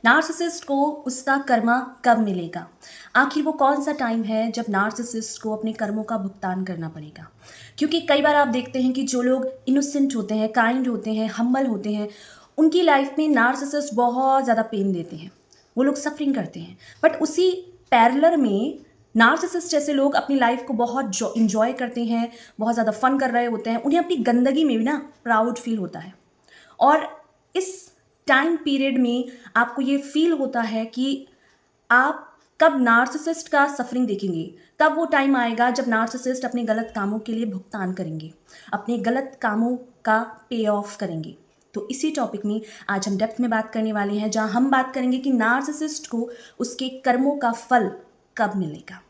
Narcissist को उसका कर्मा कब मिलेगा? आखिर वो कौन सा टाइम है जब नार्सिसिस्ट को अपने कर्मों का भुगतान करना पड़ेगा? क्योंकि कई बार आप देखते हैं कि जो लोग इनोसेंट होते हैं, काइंड होते हैं, हम्बल होते हैं, उनकी लाइफ में नार्सिसिस्ट बहुत ज़्यादा पेन देते हैं। वो लोग सफरिंग करते हैं। बट उसी पैरेलल में नार्सिसिस्ट जैसे लोग अपनी लाइफ को बहुत इंजॉय करते हैं, बहुत ज़्यादा फन कर रहे होते हैं। उन्हें अपनी गंदगी में भी ना प्राउड फील होता है। और इस टाइम पीरियड में आपको ये फील होता है कि आप कब नार्सिसिस्ट का सफरिंग देखेंगे, कब वो टाइम आएगा जब नार्सिसिस्ट अपने गलत कामों के लिए भुगतान करेंगे, अपने गलत कामों का पे ऑफ करेंगे। तो इसी टॉपिक में आज हम डेप्थ में बात करने वाले हैं, जहां हम बात करेंगे कि नार्सिसिस्ट को उसके कर्मों का फल कब मिलेगा।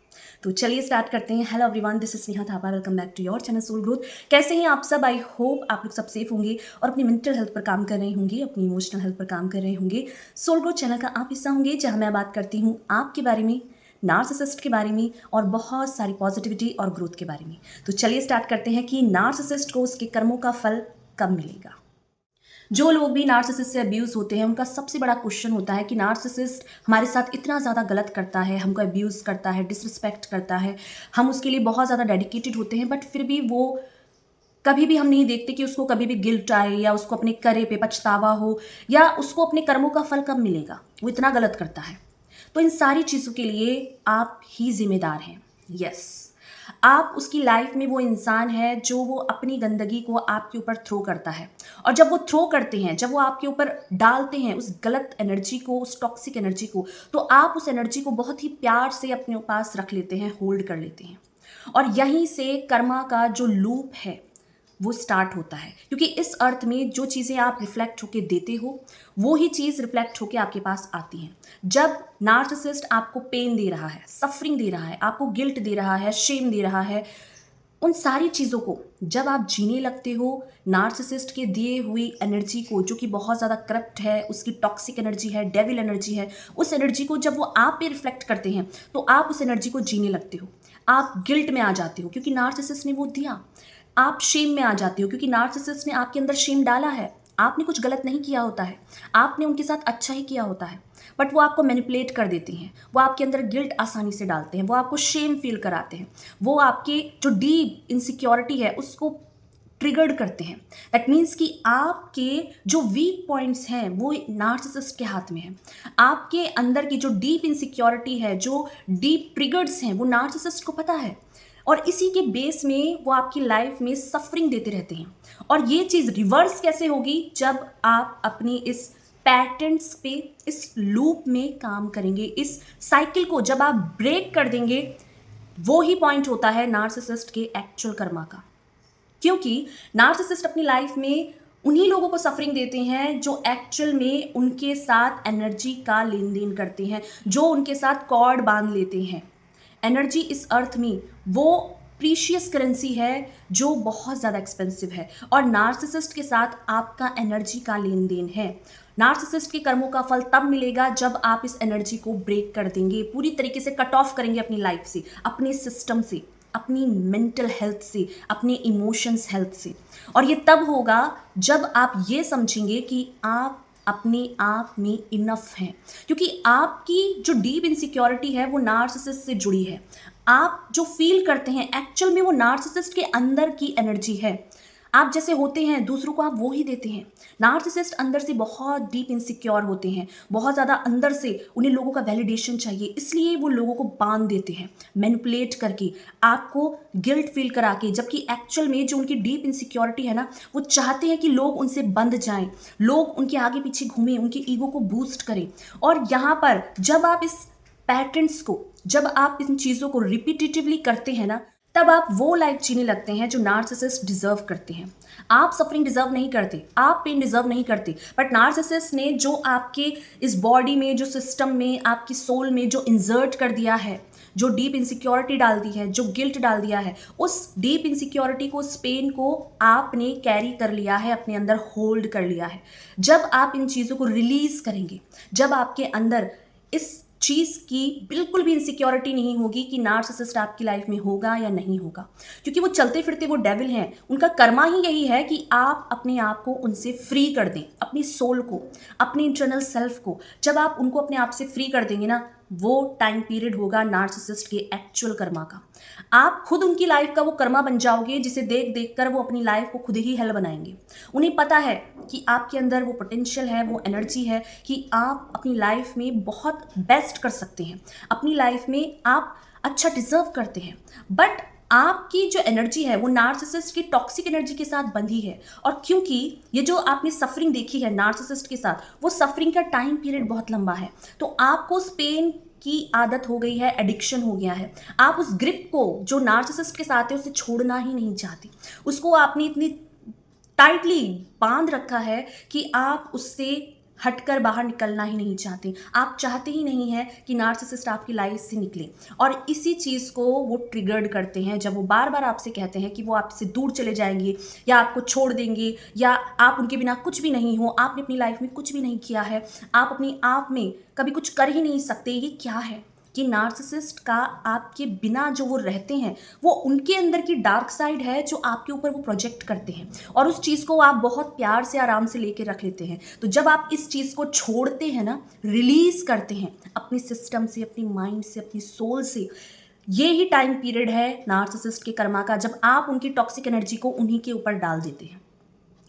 तो चलिए स्टार्ट करते हैं। Hello everyone, this is Sneha Thapa. Welcome back to your channel soul growth. कैसे हैं आप सब? आई होप आप लोग सब सेफ होंगे और अपनी मेंटल हेल्थ पर काम कर रहे होंगे, अपनी इमोशनल हेल्थ पर काम कर रहे होंगे। सोल ग्रोथ चैनल का आप हिस्सा होंगे, जहां मैं बात करती हूँ आपके बारे में, नार्सिसिस्ट के बारे में और बहुत सारी पॉजिटिविटी और ग्रोथ के बारे में। तो चलिए स्टार्ट करते हैं कि नार्सिसिस्ट को उसके कर्मों का फल कब मिलेगा। जो लोग भी नार्सिसिस्ट से अब्यूज़ होते हैं, उनका सबसे बड़ा क्वेश्चन होता है कि नार्सिसिस्ट हमारे साथ इतना ज़्यादा गलत करता है, हमको अब्यूज़ करता है, डिसरिस्पेक्ट करता है, हम उसके लिए बहुत ज़्यादा डेडिकेटेड होते हैं, बट फिर भी वो कभी भी हम नहीं देखते कि उसको कभी भी गिल्ट आए या उसको अपने करे पे पछतावा हो या उसको अपने कर्मों का फल कब मिलेगा। वो इतना गलत करता है। तो इन सारी चीज़ों के लिए आप ही जिम्मेदार हैं। यस, आप उसकी लाइफ में वो इंसान है जो वो अपनी गंदगी को आपके ऊपर थ्रो करता है। और जब वो थ्रो करते हैं, जब वो आपके ऊपर डालते हैं उस गलत एनर्जी को, उस टॉक्सिक एनर्जी को, तो आप उस एनर्जी को बहुत ही प्यार से अपने पास रख लेते हैं, होल्ड कर लेते हैं। और यहीं से कर्मा का जो लूप है वो स्टार्ट होता है। क्योंकि इस अर्थ में जो चीज़ें आप रिफ्लेक्ट होके देते हो, वो ही चीज़ रिफ्लेक्ट होके आपके पास आती हैं। जब नार्सिसिस्ट आपको पेन दे रहा है, सफरिंग दे रहा है, आपको गिल्ट दे रहा है, शेम दे रहा है, उन सारी चीज़ों को जब आप जीने लगते हो, नार्सिसिस्ट के दिए हुई एनर्जी को, जो कि बहुत ज़्यादा करप्ट है, उसकी टॉक्सिक एनर्जी है, डेविल एनर्जी है, उस एनर्जी को जब वो आप पे रिफ्लेक्ट करते हैं, तो आप उस एनर्जी को जीने लगते हो। आप गिल्ट में आ जाते हो क्योंकि नार्सिसिस्ट ने वो दिया। आप शेम में आ जाते हो क्योंकि नार्सिसिस्ट ने आपके अंदर शेम डाला है। आपने कुछ गलत नहीं किया होता है, आपने उनके साथ अच्छा ही किया होता है, बट वो आपको मैनिपुलेट कर देते हैं। वो आपके अंदर गिल्ट आसानी से डालते हैं, वो आपको शेम फील कराते हैं, वो आपके जो डीप इनसिक्योरिटी है उसको ट्रिगर्ड करते हैं। दैट मीन्स कि आपके जो वीक पॉइंट्स हैं वो नार्सिसिस्ट के हाथ में है। आपके अंदर की जो डीप इनसिक्योरिटी है, जो डीप ट्रिगर्स हैं, वो नार्सिसिस्ट को पता है। और इसी के बेस में वो आपकी लाइफ में सफरिंग देते रहते हैं। और ये चीज़ रिवर्स कैसे होगी? जब आप अपनी इस पैटर्न्स पे, इस लूप में काम करेंगे, इस साइकिल को जब आप ब्रेक कर देंगे, वो ही पॉइंट होता है नार्सिसिस्ट के एक्चुअल कर्मा का। क्योंकि नार्सिसिस्ट अपनी लाइफ में उन्हीं लोगों को सफरिंग देते हैं जो एक्चुअल में उनके साथ एनर्जी का लेन देन करते हैं, जो उनके साथ कॉर्ड बांध लेते हैं। एनर्जी इस अर्थ में वो प्रीशियस करेंसी है जो बहुत ज़्यादा एक्सपेंसिव है, और नार्सिसिस्ट के साथ आपका एनर्जी का लेन देन है। नार्सिसिस्ट के कर्मों का फल तब मिलेगा जब आप इस एनर्जी को ब्रेक कर देंगे, पूरी तरीके से कट ऑफ करेंगे अपनी लाइफ से, अपने सिस्टम से, अपनी मेंटल हेल्थ से, अपने इमोशंस हेल्थ से। और ये तब होगा जब आप ये समझेंगे कि आप अपने आप में इनफ हैं। क्योंकि आपकी जो डीप इनसिक्योरिटी है वो नार्सिसिस्ट से जुड़ी है। आप जो फील करते हैं एक्चुअल में वो नार्सिसिस्ट के अंदर की एनर्जी है। आप जैसे होते हैं दूसरों को आप वो ही देते हैं। नार्सिसिस्ट अंदर से बहुत डीप इनसिक्योर होते हैं, बहुत ज़्यादा अंदर से उन्हें लोगों का वैलिडेशन चाहिए, इसलिए वो लोगों को बांध देते हैं मैनिपुलेट करके, आपको गिल्ट फील करा के। जबकि एक्चुअल में जो उनकी डीप इनसिक्योरिटी है ना, वो चाहते हैं कि लोग उनसे बंध जाएं, लोग उनके आगे पीछे घूमें, उनकी ईगो को बूस्ट करें। और यहाँ पर जब आप इस पैटर्न्स को, जब आप इन चीज़ों को रिपीटेटिवली करते हैं ना, तब आप वो लाइफ जीने लगते हैं जो नार्सिसिस्ट डिजर्व करते हैं। आप सफरिंग डिजर्व नहीं करते, आप पेन डिजर्व नहीं करते, बट नार्सिसिस्ट ने जो आपके इस बॉडी में, जो सिस्टम में, आपकी सोल में जो इंसर्ट कर दिया है, जो डीप इनसिक्योरिटी डाल दी है, जो गिल्ट डाल दिया है, उस डीप इनसिक्योरिटी को, उस पेन को आपने कैरी कर लिया है, अपने अंदर होल्ड कर लिया है। जब आप इन चीज़ों को रिलीज करेंगे, जब आपके अंदर इस चीज़ की बिल्कुल भी इनसिक्योरिटी नहीं होगी कि नार्सिसिस्ट आपकी लाइफ में होगा या नहीं होगा, क्योंकि वो चलते फिरते वो डेविल हैं। उनका कर्मा ही यही है कि आप अपने आप को उनसे फ्री कर दें, अपनी सोल को, अपने इंटरनल सेल्फ को। जब आप उनको अपने आप से फ्री कर देंगे ना, वो टाइम पीरियड होगा नार्सिसिस्ट के एक्चुअल कर्मा का। आप खुद उनकी लाइफ का वो कर्मा बन जाओगे, जिसे देख देख कर वो अपनी लाइफ को खुद ही हेल बनाएंगे। उन्हें पता है कि आपके अंदर वो पोटेंशियल है, वो एनर्जी है कि आप अपनी लाइफ में बहुत बेस्ट कर सकते हैं, अपनी लाइफ में आप अच्छा डिजर्व करते हैं। बट आपकी जो एनर्जी है वो नार्सिसिस्ट की टॉक्सिक एनर्जी के साथ बंधी है। और क्योंकि ये जो आपने सफरिंग देखी है नार्सिसिस्ट के साथ, वो सफरिंग का टाइम पीरियड बहुत लंबा है, तो आपको उस पेन की आदत हो गई है, एडिक्शन हो गया है। आप उस ग्रिप को जो नार्सिसिस्ट के साथ है उसे छोड़ना ही नहीं चाहती। उसको आपने इतनी टाइटली बांध रखा है कि आप उससे हटकर बाहर निकलना ही नहीं चाहते। आप चाहते ही नहीं हैं कि नार्सिसिस्ट आपकी लाइफ से निकले। और इसी चीज़ को वो ट्रिगर्ड करते हैं जब वो बार बार आपसे कहते हैं कि वो आपसे दूर चले जाएंगे या आपको छोड़ देंगे, या आप उनके बिना कुछ भी नहीं हो, आपने अपनी लाइफ में कुछ भी नहीं किया है, आप अपने आप में कभी कुछ कर ही नहीं सकते। ये क्या है कि नार्सिसिस्ट का आपके बिना जो वो रहते हैं, वो उनके अंदर की डार्क साइड है जो आपके ऊपर वो प्रोजेक्ट करते हैं, और उस चीज़ को आप बहुत प्यार से आराम से लेके रख लेते हैं। तो जब आप इस चीज़ को छोड़ते हैं ना, रिलीज करते हैं अपने सिस्टम से, अपनी माइंड से, अपनी सोल से, ये ही टाइम पीरियड है नार्सिसिस्ट के कर्मा का, जब आप उनकी टॉक्सिक एनर्जी को उन्हीं के ऊपर डाल देते हैं।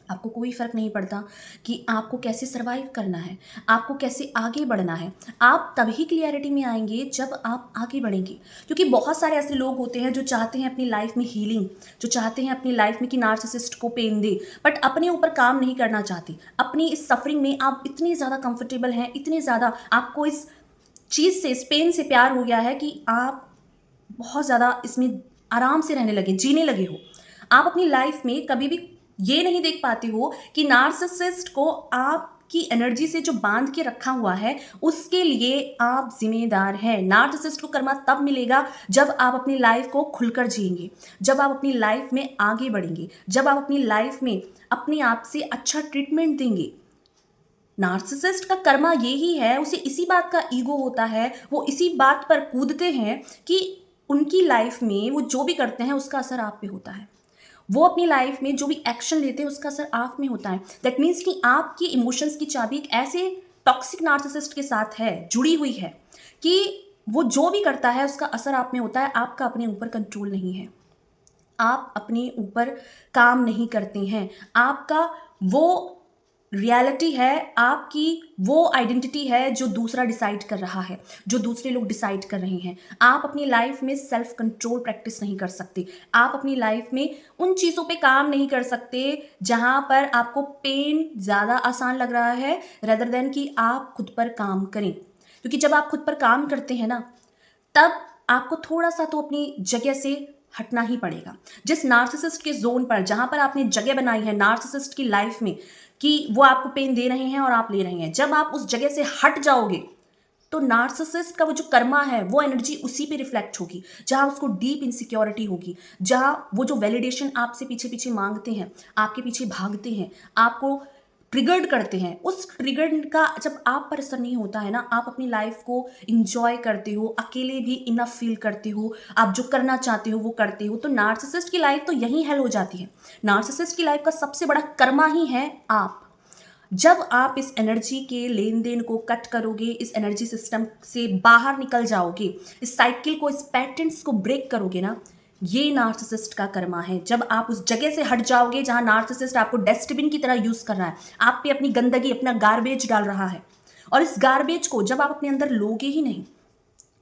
आपको कोई फ़र्क नहीं पड़ता कि आपको कैसे सर्वाइव करना है, आपको कैसे आगे बढ़ना है। आप तभी क्लियरिटी में आएंगे जब आप आगे बढ़ेंगे, क्योंकि बहुत सारे ऐसे लोग होते हैं जो चाहते हैं अपनी लाइफ में हीलिंग, जो चाहते हैं अपनी लाइफ में कि नार्सिसिस्ट को पेन दे, बट अपने ऊपर काम नहीं करना चाहते। अपनी इस सफरिंग में आप इतने ज़्यादा कंफर्टेबल हैं, इतने ज़्यादा आपको इस चीज़ से, इस पेन से प्यार हो गया है कि आप बहुत ज़्यादा इसमें आराम से रहने लगे, जीने लगे हो। आप अपनी लाइफ में कभी भी ये नहीं देख पाते हो कि नार्सिसिस्ट को आपकी एनर्जी से जो बांध के रखा हुआ है उसके लिए आप जिम्मेदार हैं। नार्सिसिस्ट को कर्मा तब मिलेगा जब आप अपनी लाइफ को खुलकर जिएंगे, जब आप अपनी लाइफ में आगे बढ़ेंगे, जब आप अपनी लाइफ में अपने आप से अच्छा ट्रीटमेंट देंगे। नार्सिसिस्ट का कर्मा यही है, उसे इसी बात का ईगो होता है, वो इसी बात पर कूदते हैं कि उनकी लाइफ में वो जो भी करते हैं उसका असर आप पे होता है। वो अपनी लाइफ में जो भी एक्शन लेते हैं उसका असर आप में होता है। दैट मीन्स कि आपकी इमोशंस की चाबी एक ऐसे टॉक्सिक नार्सिसिस्ट के साथ है, जुड़ी हुई है, कि वो जो भी करता है उसका असर आप में होता है। आपका अपने ऊपर कंट्रोल नहीं है, आप अपने ऊपर काम नहीं करते हैं। आपका वो रियलिटी है, आपकी वो आइडेंटिटी है जो दूसरा डिसाइड कर रहा है, जो दूसरे लोग डिसाइड कर रहे हैं। आप अपनी लाइफ में सेल्फ कंट्रोल प्रैक्टिस नहीं कर सकते। आप अपनी लाइफ में उन चीज़ों पे काम नहीं कर सकते जहाँ पर आपको पेन ज़्यादा आसान लग रहा है, रेदर देन कि आप खुद पर काम करें। क्योंकि जब आप खुद पर काम करते हैं ना, तब आपको थोड़ा सा तो अपनी जगह से हटना ही पड़ेगा। जिस नार्सिसिस्ट के जोन पर, जहाँ पर आपने जगह बनाई है नार्सिसिस्ट की लाइफ में कि वो आपको पेन दे रहे हैं और आप ले रहे हैं, जब आप उस जगह से हट जाओगे तो नार्सिसिस्ट का वो जो कर्मा है वो एनर्जी उसी पे रिफ्लेक्ट होगी, जहाँ उसको डीप इनसिक्योरिटी होगी, जहाँ वो जो वैलिडेशन आपसे पीछे पीछे मांगते हैं, आपके पीछे भागते हैं, आपको ट्रिगर्ड करते हैं, उस ट्रिगर्ड का जब आप पर असर नहीं होता है ना, आप अपनी लाइफ को इंजॉय करते हो, अकेले भी इनफ फील करते हो, आप जो करना चाहते हो वो करते हो, तो नार्सिसिस्ट की लाइफ तो यही हेल हो जाती है। नार्सिसिस्ट की लाइफ का सबसे बड़ा कर्मा ही है आप। जब आप इस एनर्जी के लेन देन को कट करोगे, इस एनर्जी सिस्टम से बाहर निकल जाओगे, इस साइकिल को, इस पैटर्न्स को ब्रेक करोगे ना, ये नार्सिसिस्ट का कर्मा है। जब आप उस जगह से हट जाओगे जहां नार्सिसिस्ट आपको डस्टबिन की तरह यूज कर रहा है, आप पे अपनी गंदगी, अपना गार्बेज डाल रहा है, और इस गार्बेज को जब आप अपने अंदर लोगे ही नहीं,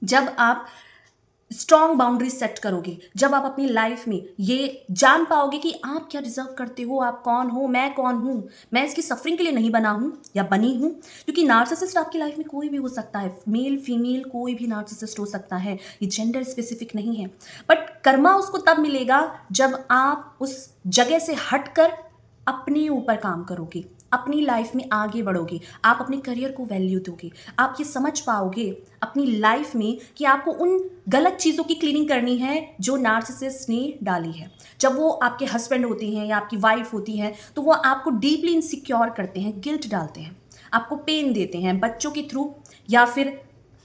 जब आप स्ट्रॉन्ग बाउंड्रीज सेट करोगे, जब आप अपनी लाइफ में ये जान पाओगे कि आप क्या डिजर्व करते हो, आप कौन हो, मैं कौन हूँ, मैं इसकी सफरिंग के लिए नहीं बना हूँ या बनी हूँ। क्योंकि नार्सिसिस्ट आपकी लाइफ में कोई भी हो सकता है, मेल फीमेल कोई भी नार्सिसिस्ट हो सकता है, ये जेंडर स्पेसिफिक नहीं है। बट कर्मा उसको तब मिलेगा जब आप उस जगह से हटकर अपने ऊपर काम करोगे, अपनी लाइफ में आगे बढ़ोगे, आप अपने करियर को वैल्यू दोगे, आप ये समझ पाओगे अपनी लाइफ में कि आपको उन गलत चीज़ों की क्लीनिंग करनी है जो नार्सिसिस्ट ने डाली है। जब वो आपके हस्बैंड होते हैं या आपकी वाइफ होती हैं, तो वो आपको डीपली इनसिक्योर करते हैं, गिल्ट डालते हैं, आपको पेन देते हैं बच्चों के थ्रू, या फिर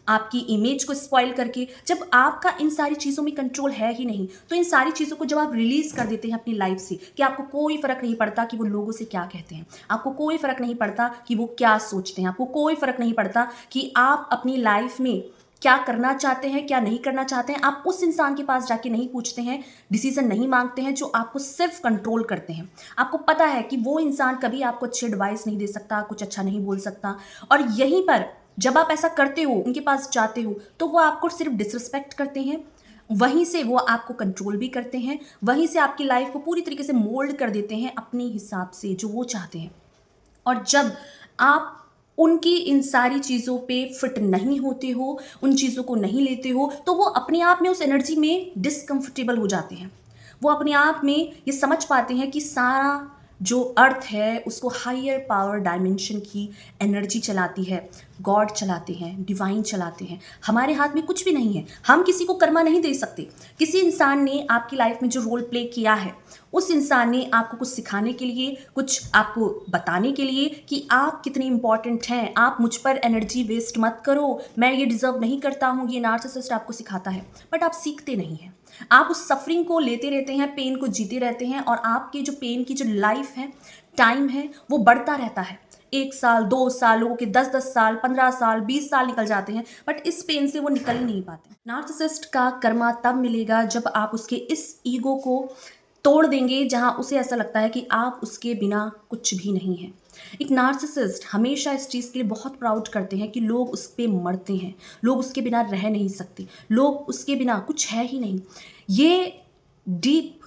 आपकी इमेज को स्पॉइल करके। जब आपका इन सारी चीज़ों में कंट्रोल है ही नहीं, तो इन सारी चीज़ों को जब आप रिलीज़ कर देते हैं अपनी लाइफ से, कि आपको कोई फ़र्क नहीं पड़ता कि वो लोगों से क्या कहते हैं, आपको कोई फ़र्क नहीं पड़ता कि वो क्या सोचते हैं, आपको कोई फ़र्क नहीं पड़ता कि आप अपनी लाइफ में क्या करना चाहते हैं, क्या नहीं करना चाहते हैं, आप उस इंसान के पास जाके नहीं पूछते हैं, डिसीज़न नहीं मांगते हैं जो आपको सिर्फ कंट्रोल करते हैं। आपको पता है कि वो इंसान कभी आपको अच्छी एडवाइस नहीं दे सकता, कुछ अच्छा नहीं बोल सकता, और यहीं पर जब आप ऐसा करते हो, उनके पास जाते हो, तो वो आपको सिर्फ डिसरिस्पेक्ट करते हैं, वहीं से वो आपको कंट्रोल भी करते हैं, वहीं से आपकी लाइफ को पूरी तरीके से मोल्ड कर देते हैं अपने हिसाब से जो वो चाहते हैं। और जब आप उनकी इन सारी चीज़ों पे फिट नहीं होते हो, उन चीज़ों को नहीं लेते हो, तो वो अपने आप में उस एनर्जी में डिसकंफर्टेबल हो जाते हैं। वो अपने आप में ये समझ पाते हैं कि सारा जो अर्थ है उसको हायर पावर डायमेंशन की एनर्जी चलाती है, गॉड चलाते हैं, डिवाइन चलाते हैं। हमारे हाथ में कुछ भी नहीं है, हम किसी को कर्मा नहीं दे सकते। किसी इंसान ने आपकी लाइफ में जो रोल प्ले किया है, उस इंसान ने आपको कुछ सिखाने के लिए, कुछ आपको बताने के लिए कि आप कितने इंपॉर्टेंट हैं, आप मुझ पर एनर्जी वेस्ट मत करो, मैं ये डिजर्व नहीं करता हूँ, ये नार्सिसिस्ट आपको सिखाता है। बट आप सीखते नहीं हैं, आप उस सफरिंग को लेते रहते हैं, पेन को जीते रहते हैं, और आपके जो पेन की जो लाइफ है, टाइम है, वो बढ़ता रहता है। 1 साल, 2 साल, लोगों के 10-10 साल, 15 साल, 20 साल निकल जाते हैं, बट इस पेन से वो निकल ही नहीं पाते। नार्सिसिस्ट का कर्मा तब मिलेगा जब आप उसके इस ईगो को तोड़ देंगे, जहां उसे ऐसा लगता है कि आप उसके बिना कुछ भी नहीं है। एक नार्सिसिस्ट हमेशा इस चीज़ के लिए बहुत प्राउड करते हैं कि लोग उस पे मरते हैं, लोग उसके बिना रह नहीं सकते, लोग उसके बिना कुछ है ही नहीं। ये डीप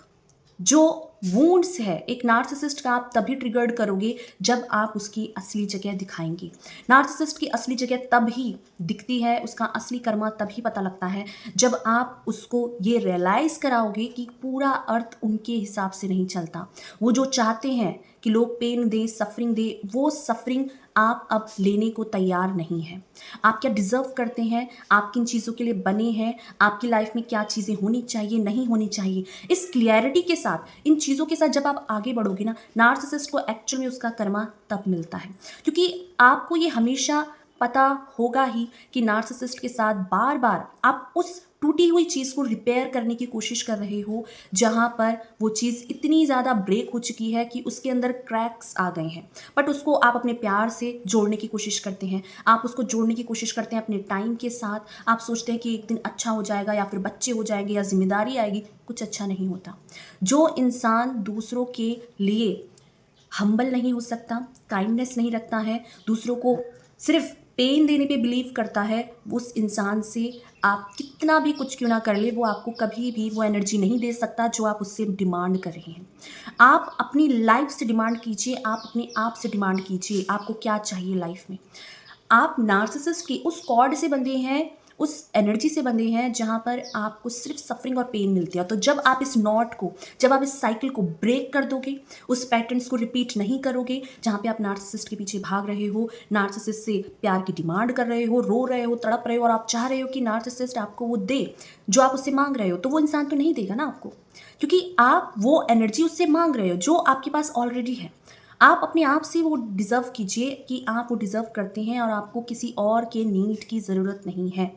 जो वूंड्स है एक नार्सिसिस्ट का, आप तभी ट्रिगर्ड करोगे जब आप उसकी असली जगह दिखाएंगे। नार्सिसिस्ट की असली जगह तब ही दिखती है, उसका असली कर्मा तभी पता लगता है जब आप उसको ये रियलाइज कराओगे कि पूरा अर्थ उनके हिसाब से नहीं चलता। वो जो चाहते हैं कि लोग पेन दे, सफरिंग दे, वो सफरिंग आप अब लेने को तैयार नहीं है। आप क्या डिजर्व करते हैं, आप किन चीज़ों के लिए बने हैं, आपकी लाइफ में क्या चीज़ें होनी चाहिए, नहीं होनी चाहिए, इस क्लियरिटी के साथ, इन चीज़ों के साथ जब आप आगे बढ़ोगे ना, नार्सिसिस्ट को एक्चुअल में उसका कर्मा तब मिलता है। क्योंकि आपको ये हमेशा पता होगा ही कि नार्सिसिस्ट के साथ बार बार आप उस टूटी हुई चीज़ को रिपेयर करने की कोशिश कर रहे हो, जहाँ पर वो चीज़ इतनी ज़्यादा ब्रेक हो चुकी है कि उसके अंदर क्रैक्स आ गए हैं। बट उसको आप अपने प्यार से जोड़ने की कोशिश करते हैं, आप उसको जोड़ने की कोशिश करते हैं अपने टाइम के साथ। आप सोचते हैं कि एक दिन अच्छा हो जाएगा, या फिर बच्चे हो जाएंगे, या जिम्मेदारी आएगी। कुछ अच्छा नहीं होता। जो इंसान दूसरों के लिए हम्बल नहीं हो सकता, काइंडनेस नहीं रखता है, दूसरों को सिर्फ पेन देने पे बिलीव करता है, उस इंसान से आप कितना भी कुछ क्यों ना कर ले, वो आपको कभी भी वो एनर्जी नहीं दे सकता जो आप उससे डिमांड कर रहे हैं। आप अपनी लाइफ से डिमांड कीजिए, आप अपने आप से डिमांड कीजिए, आपको क्या चाहिए लाइफ में। आप नार्सिसिस्ट की उस कॉर्ड से बंधे हैं, उस एनर्जी से बंधे हैं जहाँ पर आपको सिर्फ सफरिंग और पेन मिलती है। तो जब आप इस नॉट को, जब आप इस साइकिल को ब्रेक कर दोगे, उस पैटर्न्स को रिपीट नहीं करोगे, जहाँ पे आप नार्सिसिस्ट के पीछे भाग रहे हो, नार्सिसिस्ट से प्यार की डिमांड कर रहे हो, रो रहे हो, तड़प रहे हो, और आप चाह रहे हो कि नार्सिसिस्ट आपको वो दे जो आप उससे मांग रहे हो, तो वो इंसान तो नहीं देगा ना आपको, क्योंकि आप वो एनर्जी उससे मांग रहे हो जो आपके पास ऑलरेडी है। आप अपने आप से वो डिज़र्व कीजिए कि आप वो डिज़र्व करते हैं, और आपको किसी और के नीड की ज़रूरत नहीं है।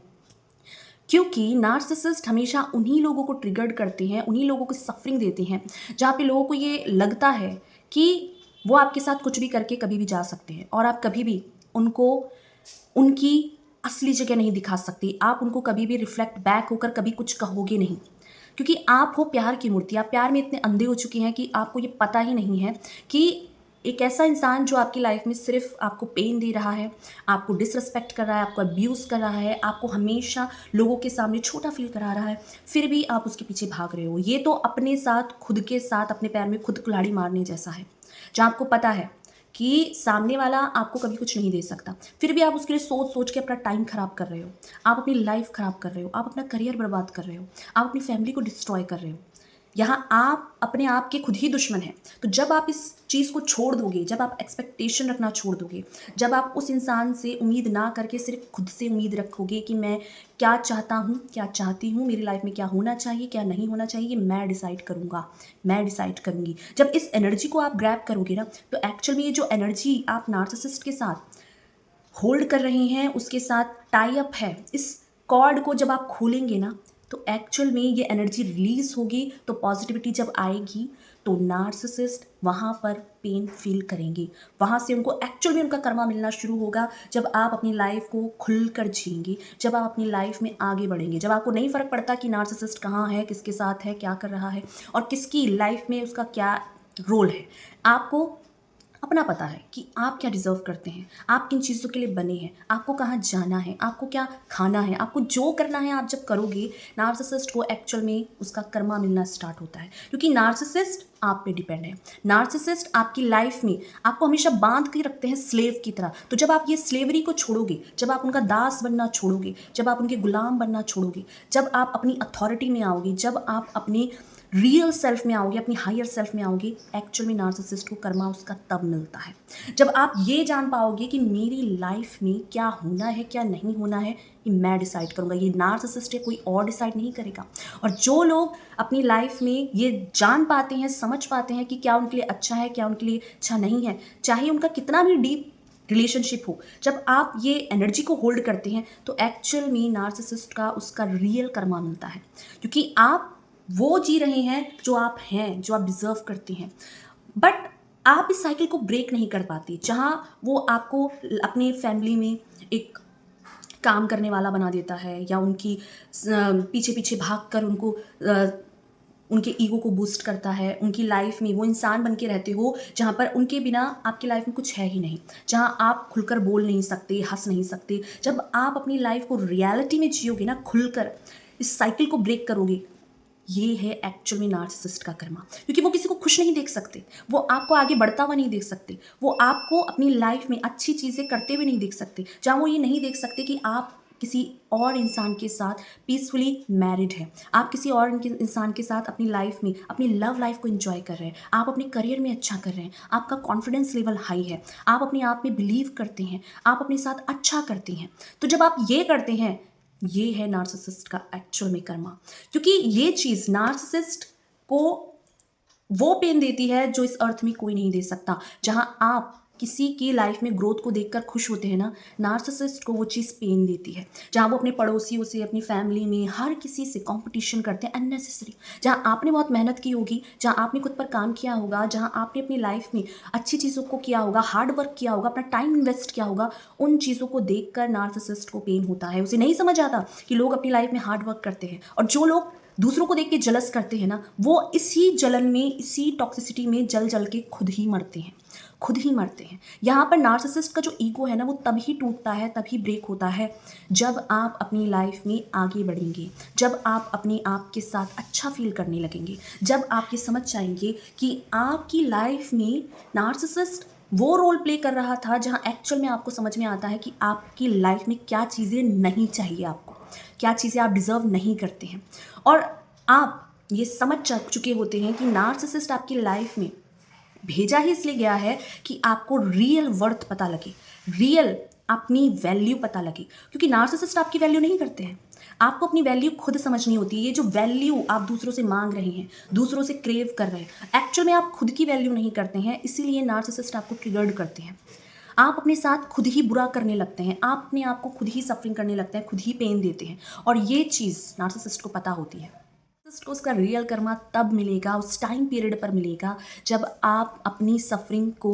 क्योंकि नार्सिसिस्ट हमेशा उन्हीं लोगों को ट्रिगर्ड करते हैं, उन्हीं लोगों को सफरिंग देते हैं जहाँ पे लोगों को ये लगता है कि वो आपके साथ कुछ भी करके कभी भी जा सकते हैं, और आप कभी भी उनको उनकी असली जगह नहीं दिखा सकते। आप उनको कभी भी रिफ्लेक्ट बैक होकर कभी कुछ कहोगे नहीं, क्योंकि आप हो प्यार की मूर्ति। आप प्यार में इतने अंधे हो चुके हैं कि आपको ये पता ही नहीं है कि एक ऐसा इंसान जो आपकी लाइफ में सिर्फ आपको पेन दे रहा है, आपको डिसरिस्पेक्ट कर रहा है, आपको अब्यूज़ कर रहा है, आपको हमेशा लोगों के सामने छोटा फील करा रहा है, फिर भी आप उसके पीछे भाग रहे हो। ये तो अपने साथ, खुद के साथ, अपने पैर में खुद कुल्हाड़ी मारने जैसा है, जहाँ आपको पता है कि सामने वाला आपको कभी कुछ नहीं दे सकता, फिर भी आप उसके लिए सोच सोच के अपना टाइम खराब कर रहे हो, आप अपनी लाइफ खराब कर रहे हो, आप अपना करियर बर्बाद कर रहे हो, आप अपनी फैमिली को डिस्ट्रॉय कर रहे हो। यहाँ आप अपने आप के खुद ही दुश्मन हैं। तो जब आप इस चीज़ को छोड़ दोगे, जब आप एक्सपेक्टेशन रखना छोड़ दोगे, जब आप उस इंसान से उम्मीद ना करके सिर्फ खुद से उम्मीद रखोगे कि मैं क्या चाहता हूँ, क्या चाहती हूँ, मेरी लाइफ में क्या होना चाहिए, क्या नहीं होना चाहिए, ये मैं डिसाइड करूँगा, मैं डिसाइड करूँगी, जब इस एनर्जी को आप ग्रैब करोगे ना, तो एक्चुअल में ये जो एनर्जी आप नार्सिसिस्ट के साथ होल्ड कर रहे हैं, उसके साथ टाई अप है, इस कॉर्ड को जब आप खोलेंगे ना तो एक्चुअल में ये एनर्जी रिलीज होगी, तो पॉजिटिविटी जब आएगी तो नार्सिसिस्ट वहाँ पर पेन फील करेंगे, वहाँ से उनको एक्चुअल में उनका कर्मा मिलना शुरू होगा जब आप अपनी लाइफ को खुलकर जिएंगे, जब आप अपनी लाइफ में आगे बढ़ेंगे, जब आपको नहीं फ़र्क पड़ता कि नार्सिसिस्ट कहाँ है, किसके साथ है, क्या कर रहा है और किसकी लाइफ में उसका क्या रोल है। आपको अपना पता है कि आप क्या डिज़र्व करते हैं, आप किन चीज़ों के लिए बने हैं, आपको कहाँ जाना है, आपको क्या खाना है, आपको जो करना है आप जब करोगे, नार्सिसिस्ट को एक्चुअल में उसका कर्मा मिलना स्टार्ट होता है, क्योंकि नार्सिसिस्ट आप पे डिपेंड है। नार्सिसिस्ट आपकी लाइफ में आपको हमेशा बांध के रखते हैं स्लेव की तरह। तो जब आप ये स्लेवरी को छोड़ोगे, जब आप उनका दास बनना छोड़ोगे, जब आप उनके गुलाम बनना छोड़ोगे, जब आप अपनी अथॉरिटी में आओगे, जब आप अपने रियल सेल्फ में आओगे, अपनी हायर सेल्फ में आओगे, एक्चुअल में नार्सिसिस्ट को कर्मा उसका तब मिलता है जब आप ये जान पाओगे कि मेरी लाइफ में क्या होना है, क्या नहीं होना है, ये मैं डिसाइड करूँगा, ये नार्सिसिस्ट है, कोई और डिसाइड नहीं करेगा। और जो लोग अपनी लाइफ में ये जान पाते हैं, समझ पाते हैं कि क्या उनके लिए अच्छा है, क्या उनके लिए अच्छा नहीं है, चाहे उनका कितना भी डीप रिलेशनशिप हो, जब आप ये एनर्जी को होल्ड करते हैं तो एक्चुअल में नार्सिसिस्ट का उसका रियल कर्मा मिलता है, क्योंकि आप वो जी रहे हैं जो आप हैं, जो आप डिज़र्व करते हैं। बट आप इस साइकिल को ब्रेक नहीं कर पाते, जहाँ वो आपको अपने फैमिली में एक काम करने वाला बना देता है या उनकी पीछे पीछे भाग कर उनके ईगो को बूस्ट करता है। उनकी लाइफ में वो इंसान बन के रहते हो जहाँ पर उनके बिना आपकी लाइफ में कुछ है ही नहीं, जहाँ आप खुलकर बोल नहीं सकते, हंस नहीं सकते। जब आप अपनी लाइफ को रियलिटी में जियोगे ना, खुलकर इस साइकिल को ब्रेक करोगे, ये है एक्चुअल में नार्सिसिस्ट का कर्मा, क्योंकि वो किसी को खुश नहीं देख सकते, वो आपको आगे बढ़ता हुआ नहीं देख सकते, वो आपको अपनी लाइफ में अच्छी चीज़ें करते हुए नहीं देख सकते, जहाँ वो ये नहीं देख सकते कि आप किसी और इंसान के साथ पीसफुली मैरिड हैं, आप किसी और इंसान के साथ अपनी लाइफ में अपनी लव लाइफ को एंजॉय कर रहे हैं, आप अपने करियर में अच्छा कर रहे हैं, आपका कॉन्फिडेंस लेवल हाई है, आप अपने आप में बिलीव करते हैं, आप अपने साथ अच्छा करते हैं। तो जब आप ये करते हैं, ये है नार्सिसिस्ट का एक्चुअल में कर्मा, क्योंकि ये चीज़ नार्सिसिस्ट को वो पेन देती है जो इस अर्थ में कोई नहीं दे सकता। जहां आप किसी की लाइफ में ग्रोथ को देखकर खुश होते हैं ना, नार्सिसिस्ट को वो चीज़ पेन देती है। जहाँ वो अपने पड़ोसियों से, अपनी फैमिली में, हर किसी से कंपटीशन करते हैं अननेसेसरी। जहाँ आपने बहुत मेहनत की होगी, जहाँ आपने खुद पर काम किया होगा, जहाँ आपने अपनी लाइफ में अच्छी चीज़ों को किया होगा, हार्ड वर्क किया होगा, अपना टाइम इन्वेस्ट किया होगा, उन चीज़ों को देखकर नार्सिसिस्ट को पेन होता है। उसे नहीं समझ आता कि लोग अपनी लाइफ में हार्ड वर्क करते हैं, और जो लोग दूसरों को देख के जलस करते हैं ना, वो इसी जलन में, इसी टॉक्सिसिटी में जल जल के खुद ही मरते हैं, खुद ही मरते हैं। यहाँ पर नार्सिसिस्ट का जो ईगो है ना, वो तभी टूटता है, तभी ब्रेक होता है जब आप अपनी लाइफ में आगे बढ़ेंगे, जब आप अपने आप के साथ अच्छा फील करने लगेंगे, जब आप ये समझ जाएंगे कि आपकी लाइफ में नार्सिसिस्ट वो रोल प्ले कर रहा था, जहाँ एक्चुअल में आपको समझ में आता है कि आपकी लाइफ में क्या चीज़ें नहीं चाहिए, आपको क्या चीज़ें आप डिज़र्व नहीं करते हैं। और आप ये समझ चुके होते हैं कि नार्सिसिस्ट आपकी लाइफ में भेजा ही इसलिए गया है कि आपको रियल वर्थ पता लगे, रियल अपनी वैल्यू पता लगे, क्योंकि नार्सिसिस्ट आपकी वैल्यू नहीं करते हैं। आपको अपनी वैल्यू खुद समझनी होती है। ये जो वैल्यू आप दूसरों से मांग रहे हैं, दूसरों से क्रेव कर रहे हैं, एक्चुअल में आप खुद की वैल्यू नहीं करते हैं, इसीलिए नार्सिसिस्ट आपको ट्रिगर्ड करते हैं। आप अपने साथ खुद ही बुरा करने लगते हैं, आप अपने आप को खुद ही सफरिंग करने लगते हैं, खुद ही पेन देते हैं, और ये चीज़ नार्सिसिस्ट को पता होती है। नार्सिसिस्ट को उसका रियल कर्मा तब मिलेगा, उस टाइम पीरियड पर मिलेगा, जब आप अपनी सफरिंग को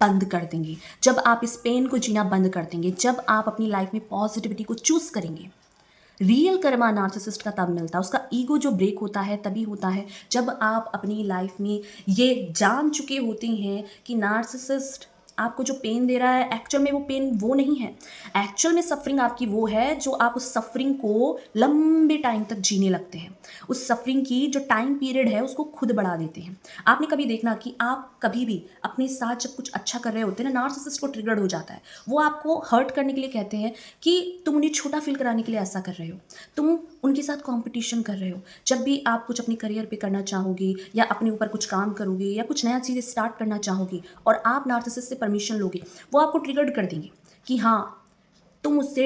बंद कर देंगे, जब आप इस पेन को जीना बंद कर देंगे, जब आप अपनी लाइफ में पॉजिटिविटी को चूज करेंगे। रियल कर्मा नार्सिसिस्ट का तब मिलता है, उसका ईगो जो ब्रेक होता है तभी होता है जब आप अपनी लाइफ में ये जान चुके होते हैं कि नार्सिसिस्ट आपको जो पेन दे रहा है, एक्चुअल में वो पेन वो नहीं है। एक्चुअल में सफरिंग आपकी वो है जो आप उस सफरिंग को लंबे टाइम तक जीने लगते हैं, उस सफरिंग की जो टाइम पीरियड है उसको खुद बढ़ा देते हैं। आपने कभी देखना कि आप कभी भी अपने साथ जब कुछ अच्छा कर रहे होते हैं ना, नार्सिसिस्ट को ट्रिगर्ड हो जाता है। वो आपको हर्ट करने के लिए कहते हैं कि तुम उन्हें छोटा फील कराने के लिए ऐसा कर रहे हो, तुम उनके साथ कंपटीशन कर रहे हो। जब भी आप कुछ अपने करियर पे करना चाहोगे या अपने ऊपर कुछ काम करोगे या कुछ नया चीज़ स्टार्ट करना चाहोगे और आप नार्सिसिस्ट से परमिशन लोगे, वो आपको ट्रिगर्ड कर देंगे कि हाँ, तुम उससे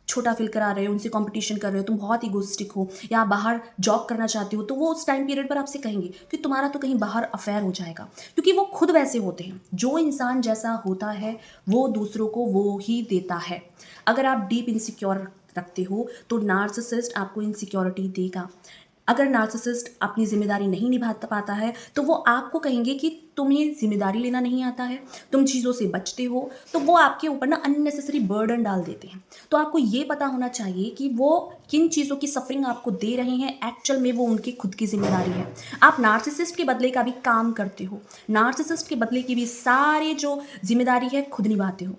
छोटा फील करा रहे हो, उनसे कंपटीशन कर रहे हो, तुम बहुत ईगोइस्टिक हो, या बाहर जॉब करना चाहते हो, तो वो उस टाइम पीरियड पर आपसे कहेंगे कि तुम्हारा तो कहीं बाहर अफेयर हो जाएगा, क्योंकि वो खुद वैसे होते हैं। जो इंसान जैसा होता है वो दूसरों को वो ही देता है। अगर आप डीप इनसिक्योर रखते हो तो नार्सिसिस्ट आपको इनसिक्योरिटी देगा। अगर नार्सिसिस्ट अपनी जिम्मेदारी नहीं निभा पाता है तो वो आपको कहेंगे कि तुम्हें जिम्मेदारी लेना नहीं आता है, तुम चीज़ों से बचते हो, तो वो आपके ऊपर ना अननेसेसरी बर्डन डाल देते हैं। तो आपको ये पता होना चाहिए कि वो किन चीज़ों की सफरिंग आपको दे रहे हैं, एक्चुअल में वो उनकी खुद की जिम्मेदारी है। आप नार्सिसिस्ट के बदले का भी काम करते हो, नार्सिसिस्ट के बदले की भी सारे जो जिम्मेदारी है खुद निभाते हो।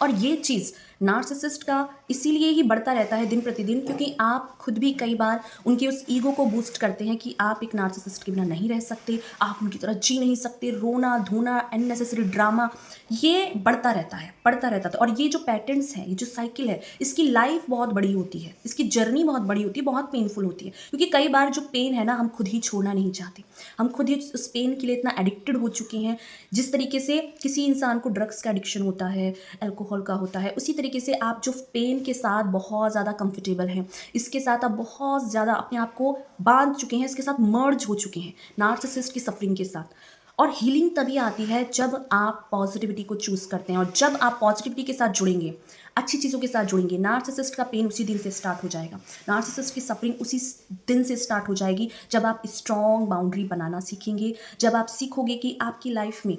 और ये चीज़ नार्सिसिस्ट का इसीलिए ही बढ़ता रहता है दिन प्रतिदिन, क्योंकि आप खुद भी कई बार उनके उस ईगो को बूस्ट करते हैं कि आप एक नार्सिसिस्ट के बिना नहीं रह सकते, आप उनकी तरह जी नहीं सकते, रोना धोना अननेसेसरी ड्रामा, ये बढ़ता रहता है, बढ़ता रहता था। और ये जो पैटर्न्स हैं, ये जो साइकिल है, इसकी लाइफ बहुत बड़ी होती है, इसकी जर्नी बहुत बड़ी होती है, बहुत पेनफुल होती है, क्योंकि कई बार जो पेन है ना हम खुद ही छोड़ना नहीं चाहते, हम खुद ही उस पेन के लिए इतना एडिक्टेड हो चुके हैं। जिस तरीके से किसी इंसान को ड्रग्स का एडिक्शन होता है, अल्कोहल का होता है, उसी तरीके से आप जो पेन के साथ बहुत ज़्यादा कंफर्टेबल हैं, इसके साथ आप बहुत ज़्यादा अपने आप को बांध चुके हैं, इसके साथ मर्ज हो चुके हैं नार्सिसिस्ट की सफरिंग के साथ। और हीलिंग तभी आती है जब आप पॉजिटिविटी को चूज़ करते हैं, और जब आप पॉजिटिविटी के साथ जुड़ेंगे, अच्छी चीज़ों के साथ जुड़ेंगे, नार्सिसिस्ट का पेन उसी दिन से स्टार्ट हो जाएगा, नार्सिसिस्ट की सफरिंग उसी दिन से स्टार्ट हो जाएगी जब आप स्ट्रॉन्ग बाउंड्री बनाना सीखेंगे, जब आप सीखोगे कि आपकी लाइफ में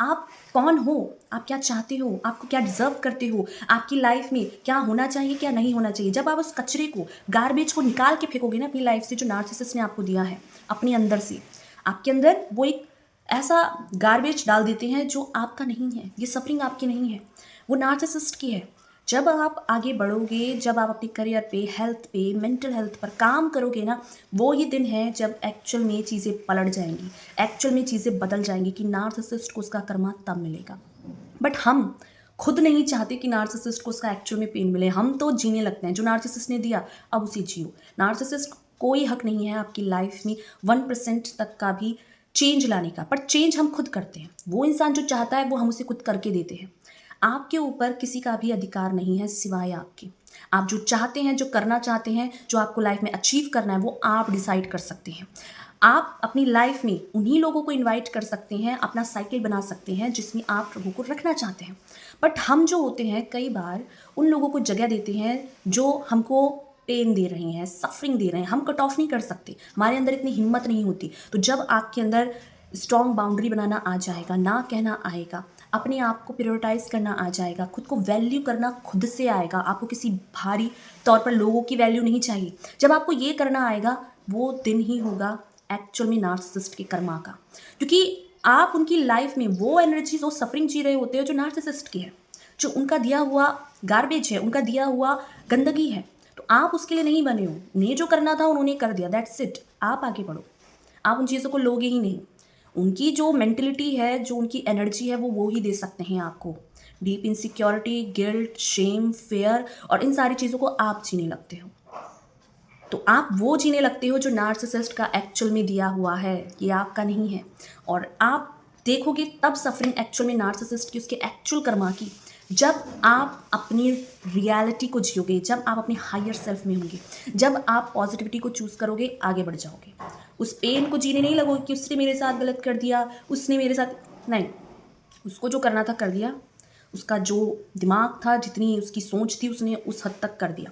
आप कौन हो, आप क्या चाहते हो, आपको क्या डिजर्व करते हो, आपकी लाइफ में क्या होना चाहिए, क्या नहीं होना चाहिए। जब आप उस कचरे को, गार्बेज को निकाल के फेंकोगे ना अपनी लाइफ से, जो नार्सिसिस्ट ने आपको दिया है अपने अंदर से, आपके अंदर वो एक ऐसा गार्बेज डाल देते हैं जो आपका नहीं है, ये सफरिंग आपकी नहीं है, वो नार्सिसिस्ट की है। जब आप आगे बढ़ोगे, जब आप अपने करियर पे, हेल्थ पे, मेंटल हेल्थ पर काम करोगे ना, वो ही दिन है जब एक्चुअल में चीज़ें पलट जाएंगी, एक्चुअल में चीज़ें बदल जाएंगी, कि नार्सिसिस्ट को उसका कर्मा तब मिलेगा। बट हम खुद नहीं चाहते कि नार्सिसिस्ट को उसका एक्चुअल में पेन मिले, हम तो जीने लगते हैं, जो नार्सिसिस्ट ने दिया अब उसे जियो। नार्सिसिस्ट कोई हक नहीं है आपकी लाइफ में 1% तक का भी चेंज लाने का, पर चेंज हम खुद करते हैं। वो इंसान जो चाहता है वो हम उसे खुद करके देते हैं। आपके ऊपर किसी का भी अधिकार नहीं है सिवाय आपके। आप जो चाहते हैं, जो करना चाहते हैं, जो आपको लाइफ में अचीव करना है, वो आप डिसाइड कर सकते हैं। आप अपनी लाइफ में उन्हीं लोगों को इनवाइट कर सकते हैं, अपना साइकिल बना सकते हैं जिसमें आप लोगों को रखना चाहते हैं। बट हम जो होते हैं कई बार उन लोगों को जगह देते हैं जो हमको पेन दे रहे हैं, सफरिंग दे रहे हैं। हम कट ऑफ नहीं कर सकते, हमारे अंदर इतनी हिम्मत नहीं होती। तो जब आपके अंदर स्ट्रॉन्ग बाउंड्री बनाना आ जाएगा, ना कहना आएगा, अपने आप को प्रायोरिटाइज करना आ जाएगा, खुद को वैल्यू करना खुद से आएगा, आपको किसी भारी तौर पर लोगों की वैल्यू नहीं चाहिए। जब आपको ये करना आएगा, वो दिन ही होगा एक्चुअल में नार्सिसिस्ट के कर्मा का, क्योंकि आप उनकी लाइफ में वो एनर्जी, वो सफरिंग जी रहे होते हो जो नार्सिसिस्ट की है, जो उनका दिया हुआ गार्बेज है, उनका दिया हुआ गंदगी है। तो आप उसके लिए नहीं बने हो, उन्हें जो करना था उन्होंने कर दिया, दैट्स इट। आप आगे बढ़ो, आप उन चीज़ों को लोगे ही नहीं। उनकी जो मेंटलिटी है, जो उनकी एनर्जी है, वो ही दे सकते हैं आपको। Deep insecurity, guilt, shame, fear, और इन सारी चीज़ों को आप जीने लगते हो। तो आप वो जीने लगते हो जो नार्सिसिस्ट का एक्चुअल में दिया हुआ है, ये आपका नहीं है। और आप देखोगे तब सफरिंग एक्चुअल में नार्सिसिस्ट की, उसके एक्चुअल कर्मा की, जब आप अपनी रियलिटी को जियोगे, जब आप अपने हायर सेल्फ में होंगे, जब आप पॉजिटिविटी को चूज़ करोगे, आगे बढ़ जाओगे। उस पेन को जीने नहीं लगोगे कि उसने मेरे साथ गलत कर दिया, उसने मेरे साथ, नहीं, उसको जो करना था कर दिया, उसका जो दिमाग था, जितनी उसकी सोच थी, उसने उस हद तक कर दिया,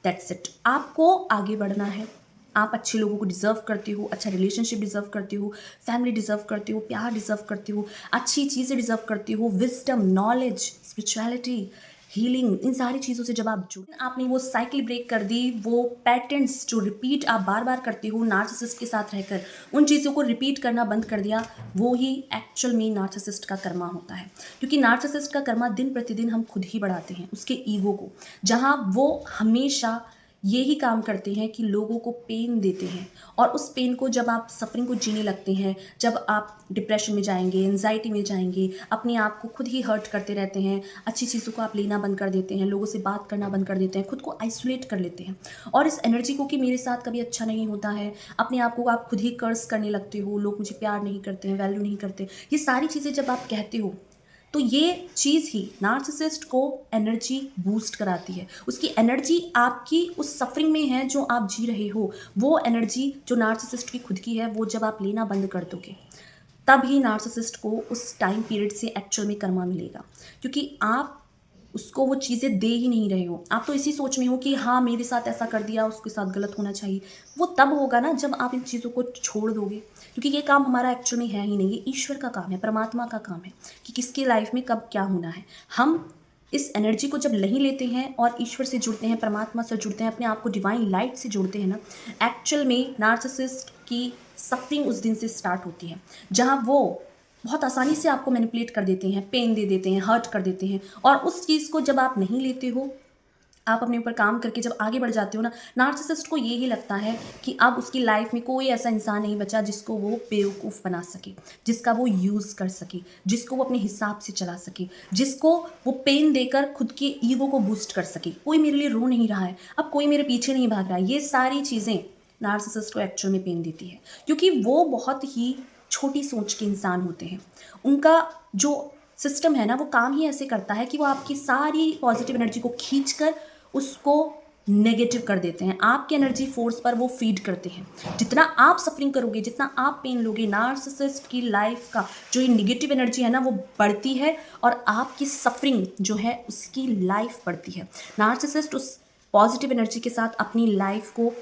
दैट्स इट। आपको आगे बढ़ना है, आप अच्छे लोगों को डिज़र्व करते हो, अच्छा रिलेशनशिप डिज़र्व करते हो, फैमिली डिज़र्व करते हो, प्यार डिज़र्व करते हो, अच्छी चीज़ें डिज़र्व करते हो, विजडम, नॉलेज, स्पिरिचुअलिटी, हीलिंग, इन सारी चीज़ों से जब आप जुड़े, आपने वो साइकिल ब्रेक कर दी, वो पैटर्न्स जो रिपीट आप बार बार करते हो नार्सिसिस्ट के साथ रहकर, उन चीज़ों को रिपीट करना बंद कर दिया, वो ही एक्चुअल में नार्सिसिस्ट का कर्मा होता है। क्योंकि नार्सिसिस्ट का कर्मा दिन प्रतिदिन हम खुद ही बढ़ाते हैं, उसके ईगो को, जहाँ वो हमेशा यही काम करते हैं कि लोगों को पेन देते हैं। और उस पेन को, जब आप सफरिंग को जीने लगते हैं, जब आप डिप्रेशन में जाएंगे, एंजाइटी में जाएंगे, अपने आप को खुद ही हर्ट करते रहते हैं, अच्छी चीज़ों को आप लेना बंद कर देते हैं, लोगों से बात करना बंद कर देते हैं, खुद को आइसोलेट कर लेते हैं, और इस एनर्जी को कि मेरे साथ कभी अच्छा नहीं होता है, अपने आप को आप खुद ही कर्स करने लगते हो, लोग मुझे प्यार नहीं करते हैं, वैल्यू नहीं करते, ये सारी चीज़ें जब आप कहते हो, तो ये चीज़ ही नार्सिसिस्ट को एनर्जी बूस्ट कराती है। उसकी एनर्जी आपकी उस सफरिंग में है जो आप जी रहे हो। वो एनर्जी जो नार्सिसिस्ट की खुद की है, वो जब आप लेना बंद कर दोगे, तब ही नार्सिसिस्ट को उस टाइम पीरियड से एक्चुअल में कर्मा मिलेगा। क्योंकि आप उसको वो चीज़ें दे ही नहीं रहे हो। आप तो इसी सोच में हो कि हाँ, मेरे साथ ऐसा कर दिया, उसके साथ गलत होना चाहिए। वो तब होगा ना जब आप इन चीज़ों को छोड़ दोगे, क्योंकि ये काम हमारा एक्चुअल में है ही नहीं। ये ईश्वर का काम है, परमात्मा का काम है कि किसकी लाइफ में कब क्या होना है। हम इस एनर्जी को जब नहीं लेते हैं और ईश्वर से जुड़ते हैं, परमात्मा से जुड़ते हैं, अपने आप को डिवाइन लाइट से जोड़ते हैं ना, एक्चुअल में नार्सिसिस्ट की सफरिंग उस दिन से स्टार्ट होती है, जहाँ वो बहुत आसानी से आपको मैनिपुलेट कर देते हैं, पेन दे देते हैं, हर्ट कर देते हैं। और उस चीज़ को जब आप नहीं लेते हो, आप अपने ऊपर काम करके जब आगे बढ़ जाते हो ना, नार्सिसिस्ट को ये ही लगता है कि अब उसकी लाइफ में कोई ऐसा इंसान नहीं बचा जिसको वो बेवकूफ़ बना सके, जिसका वो यूज़ कर सके, जिसको वो अपने हिसाब से चला सके, जिसको वो पेन देकर खुद के ईगो को बूस्ट कर सके। कोई मेरे लिए रो नहीं रहा है, अब कोई मेरे पीछे नहीं भाग रहा है। ये सारी चीज़ें नार्सिसिस्ट को एक्चुअल में पेन देती है, क्योंकि वो बहुत ही छोटी सोच के इंसान होते हैं। उनका जो सिस्टम है ना, वो काम ही ऐसे करता है कि वो आपकी सारी पॉजिटिव एनर्जी को खींचकर उसको नेगेटिव कर देते हैं। आपकी एनर्जी फोर्स पर वो फीड करते हैं। जितना आप सफरिंग करोगे, जितना आप पेन लोगे, नार्सिसिस्ट की लाइफ का जो ये नेगेटिव एनर्जी है ना, वो बढ़ती है और आपकी सफरिंग जो है उसकी लाइफ बढ़ती है। नार्सिसिस्ट उस पॉजिटिव एनर्जी के साथ अपनी लाइफ को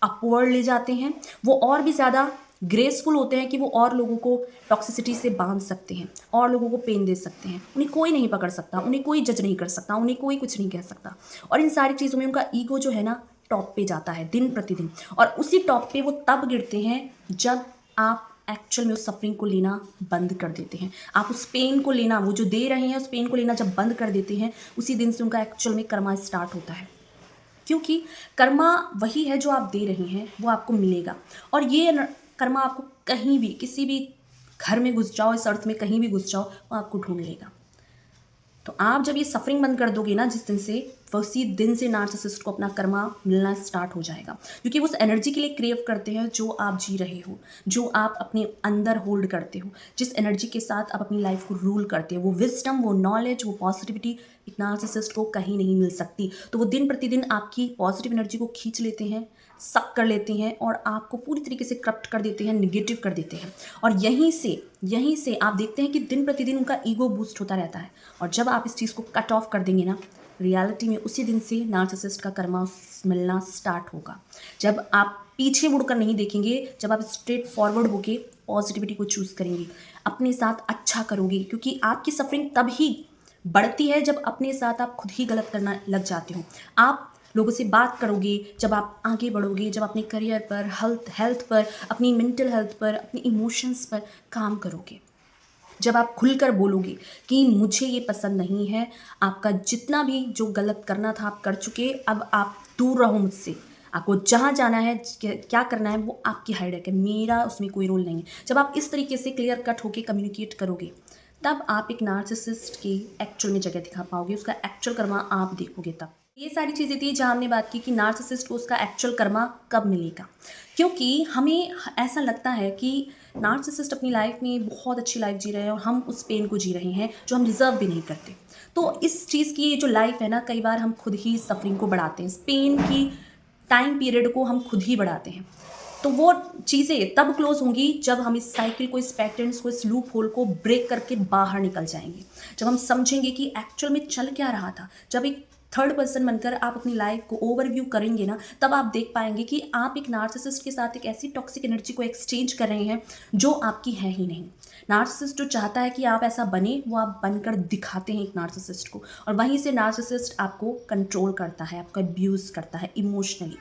अपवर्ड ले जाते हैं। वो और भी ज़्यादा ग्रेसफुल होते हैं कि वो और लोगों को टॉक्सिसिटी से बांध सकते हैं, और लोगों को पेन दे सकते हैं। उन्हें कोई नहीं पकड़ सकता, उन्हें कोई जज नहीं कर सकता, उन्हें कोई कुछ नहीं कह सकता। और इन सारी चीज़ों में उनका ईगो जो है ना, टॉप पे जाता है दिन प्रतिदिन। और उसी टॉप पे वो तब गिरते हैं जब आप एक्चुअल में उस सफरिंग को लेना बंद कर देते हैं। आप उस पेन को लेना, वो जो दे रहे हैं, उस पेन को लेना जब बंद कर देते हैं, उसी दिन से उनका एक्चुअल में कर्मा स्टार्ट होता है। क्योंकि कर्मा वही है जो आप दे रहे हैं, वो आपको मिलेगा। और ये कर्मा आपको कहीं भी, किसी भी घर में घुस जाओ, इस अर्थ में कहीं भी घुस जाओ, वो आपको ढूंढ लेगा। तो आप जब ये सफरिंग बंद कर दोगे ना जिस दिन से, उसी दिन से नार्सिसिस्ट को अपना कर्मा मिलना स्टार्ट हो जाएगा। क्योंकि वो उस एनर्जी के लिए क्रेव करते हैं जो आप जी रहे हो, जो आप अपने अंदर होल्ड करते हो, जिस एनर्जी के साथ आप अपनी लाइफ को रूल करते हो। वो विजडम, वो नॉलेज, वो पॉजिटिविटी एक नार्सिसिस्ट को कहीं नहीं मिल सकती। तो वो दिन प्रतिदिन आपकी पॉजिटिव एनर्जी को खींच लेते हैं, सक कर लेते हैं और आपको पूरी तरीके से करप्ट कर देते हैं, निगेटिव कर देते हैं। और यहीं से आप देखते हैं कि दिन प्रतिदिन उनका ईगो बूस्ट होता रहता है। और जब आप इस चीज़ को कट ऑफ कर देंगे ना, रियलिटी में उसी दिन से नार्सिसिस्ट का कर्मा मिलना स्टार्ट होगा। जब आप पीछे मुड़कर नहीं देखेंगे, जब आप स्ट्रेट फॉरवर्ड होके पॉजिटिविटी को चूज़ करेंगे, अपने साथ अच्छा करोगे। क्योंकि आपकी सफरिंग तब ही बढ़ती है जब अपने साथ आप खुद ही गलत करना लग जाते हो। आप लोगों से बात करोगे, जब आप आगे बढ़ोगे, जब अपने करियर पर, हेल्थ पर, अपनी मेंटल हेल्थ पर, अपनी इमोशंस पर काम करोगे, जब आप खुलकर बोलोगे कि मुझे ये पसंद नहीं है, आपका जितना भी जो गलत करना था आप कर चुके, अब आप दूर रहो मुझसे। आपको जहाँ जाना है, क्या करना है, वो आपकी हाइडेक है, मेरा उसमें कोई रोल नहीं है। जब आप इस तरीके से क्लियर कट होके कम्युनिकेट करोगे, तब आप एक नार्सिसिस्ट की एक्चुअल में जगह दिखा पाओगे। उसका एक्चुअल कर्मा आप देखोगे तब। ये सारी चीज़ें थी जहाँ हमने बात की कि नार्सिसिस्ट को उसका एक्चुअल कर्मा कब मिलेगा। क्योंकि हमें ऐसा लगता है कि नार्सिसिस्ट अपनी लाइफ में बहुत अच्छी लाइफ जी रहे हैं और हम उस पेन को जी रहे हैं जो हम डिज़र्व भी नहीं करते। तो इस चीज़ की जो लाइफ है ना, कई बार हम खुद ही सफरिंग को बढ़ाते हैं। इस पेन की टाइम पीरियड को हम खुद ही बढ़ाते हैं। तो वो चीज़ें तब क्लोज होंगी जब हम इस साइकिल को, इस पैटर्न्स को, इस लूप होल को ब्रेक करके बाहर निकल जाएंगे। जब हम समझेंगे कि एक्चुअल में चल क्या रहा था। जब एक थर्ड पर्सन बनकर आप अपनी लाइफ को ओवरव्यू करेंगे ना, तब आप देख पाएंगे कि आप एक नार्सिसिस्ट के साथ एक ऐसी टॉक्सिक एनर्जी को एक्सचेंज कर रहे हैं जो आपकी है ही नहीं। नार्सिसिस्ट जो चाहता है कि आप ऐसा बने, वो आप बनकर दिखाते हैं एक नार्सिसिस्ट को, और वहीं से नार्सिसिस्ट आपको कंट्रोल करता है, आपको अब्यूज़ करता है इमोशनली।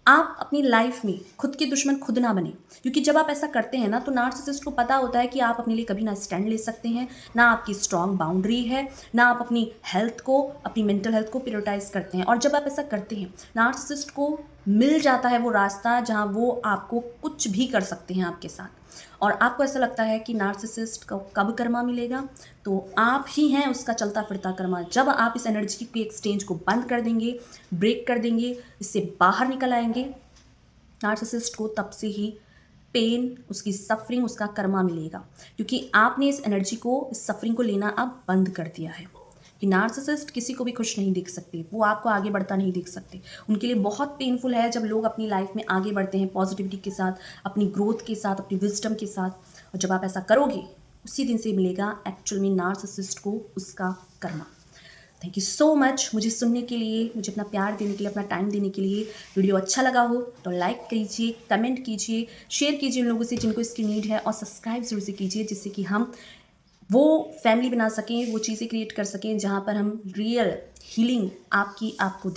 आप अपनी लाइफ में खुद के दुश्मन खुद ना बने। क्योंकि जब आप ऐसा करते हैं ना, तो नार्सिसिस्ट को पता होता है कि आप अपने लिए कभी ना स्टैंड ले सकते हैं, ना आपकी स्ट्रॉन्ग बाउंड्री है, ना आप अपनी हेल्थ को, अपनी मेंटल हेल्थ को प्रायोरिटाइज करते हैं। और जब आप ऐसा करते हैं, नार्सिसिस्ट को मिल जाता है वो रास्ता जहाँ वो आपको कुछ भी कर सकते हैं आपके साथ। और आपको ऐसा लगता है कि नार्सिसिस्ट को कब कर्मा मिलेगा, तो आप ही हैं उसका चलता फिरता कर्मा। जब आप इस एनर्जी की एक्सचेंज को बंद कर देंगे, ब्रेक कर देंगे, इससे बाहर निकल आएंगे, नार्सिसिस्ट को तब से ही पेन, उसकी सफ़रिंग, उसका कर्मा मिलेगा, क्योंकि आपने इस एनर्जी को, इस सफ़रिंग को लेना अब बंद कर दिया है। कि नार्सिसिस्ट किसी को भी खुश नहीं देख सकते, वो आपको आगे बढ़ता नहीं देख सकते। उनके लिए बहुत पेनफुल है जब लोग अपनी लाइफ में आगे बढ़ते हैं पॉजिटिविटी के साथ, अपनी ग्रोथ के साथ, अपनी विजडम के साथ, और जब आप ऐसा करोगे उसी दिन से मिलेगा एक्चुअल में नार्सिसिस्ट को उसका Karma. Thank you so much मुझे सुनने के लिए, मुझे अपना प्यार देने के लिए, अपना टाइम देने के लिए। वीडियो अच्छा लगा हो तो लाइक कीजिए, कमेंट कीजिए, शेयर कीजिए उन लोगों से जिनको इसकी नीड है, और सब्सक्राइब ज़रूर से कीजिए, जिससे कि हम वो फैमिली बना सकें, वो चीज़ें क्रिएट कर सकें जहाँ पर हम रियल हीलिंग आपको